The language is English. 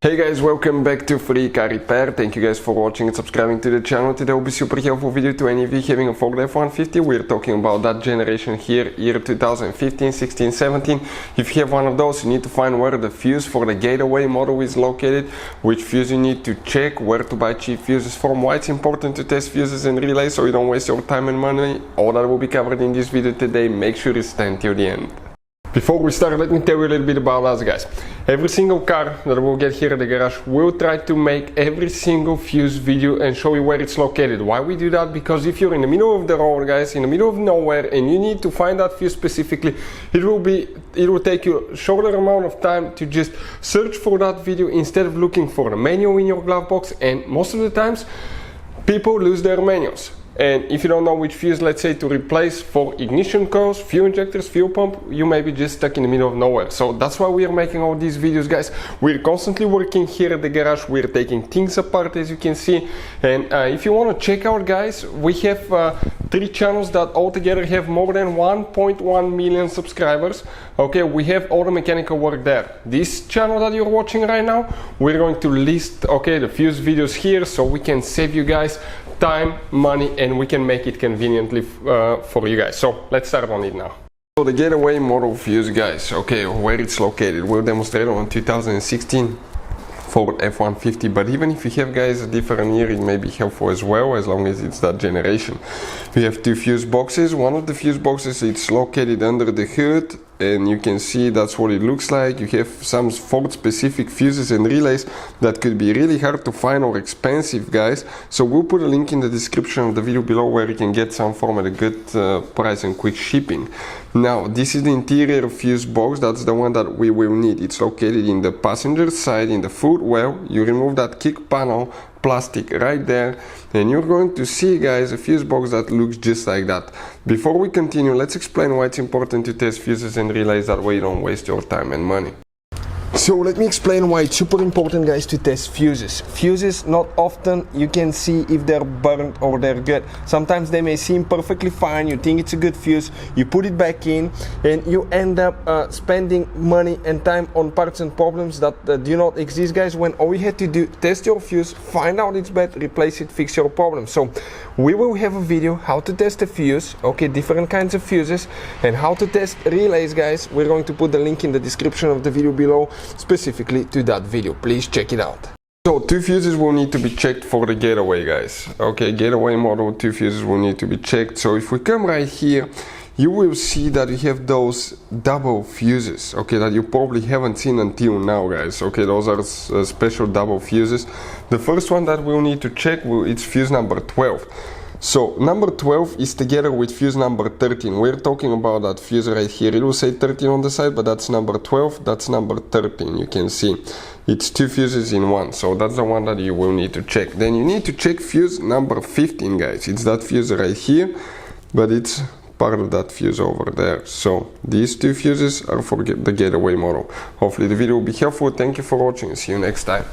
Hey guys, welcome back to Free Car Repair. Thank you guys for watching and subscribing to the channel. Today will be super helpful video to any of you having a Ford F-150. We're talking about that generation here, year 2015, 16, 17. If you have one of those, you need to find where the fuse for the gateway model is located, which fuse you need to check, where to buy cheap fuses from, why it's important to test fuses and relays so you don't waste your time and money. All that will be covered in this video today. Make sure you stand till the end. Before we start, let me tell you a little bit about us, guys. Every single car that we'll get here at the garage, we'll try to make every single fuse video and show you where it's located. Why we do that? Because if you're in the middle of the road, guys, in the middle of nowhere, and you need to find that fuse specifically, it will take you a shorter amount of time to just search for that video instead of looking for the manual in your glove box. And most of the times, people lose their manuals. And if you don't know which fuse, let's say, to replace for ignition coils, fuel injectors, fuel pump, you may be just stuck in the middle of nowhere. So that's why we are making all these videos, guys. We're constantly working here at the garage. We're taking things apart, as you can see. And if you want to check out, guys, we have 3 channels that altogether have more than 1.1 million subscribers. Okay, we have all the mechanical work there. This channel that you're watching right now, we're going to list, okay, the fuse videos here so we can save you guys time, money, and we can make it conveniently for you guys. So let's start on it now. So the getaway model fuse, guys, okay, where it's located, we'll demonstrate on 2016 Ford F-150, but even if you have, guys, a different year, it may be helpful as well, as long as it's that generation. We have 2 fuse boxes. One of the fuse boxes, it's located under the hood, and you can see that's what it looks like. You have some Ford specific fuses and relays that could be really hard to find or expensive, guys. So we'll put a link in the description of the video below where you can get some from at a good price and quick shipping. Now, this is the interior fuse box. That's the one that we will need. It's located in the passenger side, in the footwell. You remove that kick panel plastic right there, and you're going to see, guys, a fuse box that looks just like that. Before we continue, let's explain why it's important to test fuses and relays, that way you don't waste your time and money. So let me explain why it's super important, guys, to test fuses. Fuses, not often you can see if they're burnt or they're good. Sometimes they may seem perfectly fine, you think it's a good fuse, you put it back in, and you end up spending money and time on parts and problems that do not exist, guys, when all you had to do, test your fuse, find out it's bad, replace it, fix your problem. So we will have a video how to test a fuse, okay, different kinds of fuses, and how to test relays, guys. We're going to put the link in the description of the video below, specifically to that video. Please check it out. So 2 fuses will need to be checked for the getaway, guys. Okay, getaway model, 2 fuses will need to be checked. So if we come right here, you will see that you have those double fuses, okay, that you probably haven't seen until now, guys. Okay, those are special double fuses. The first one that we'll need to check, it's fuse number 12. So number 12 is together with fuse number 13. We're talking about that fuse right here. It will say 13 on the side, but that's number 12, that's number 13. You can see it's 2 fuses in one. So that's the one that you will need to check. Then you need to check fuse number 15, guys. It's that fuse right here, but it's part of that fuse over there. So these 2 fuses are for the getaway model. Hopefully the video will be helpful. Thank you for watching. See you next time.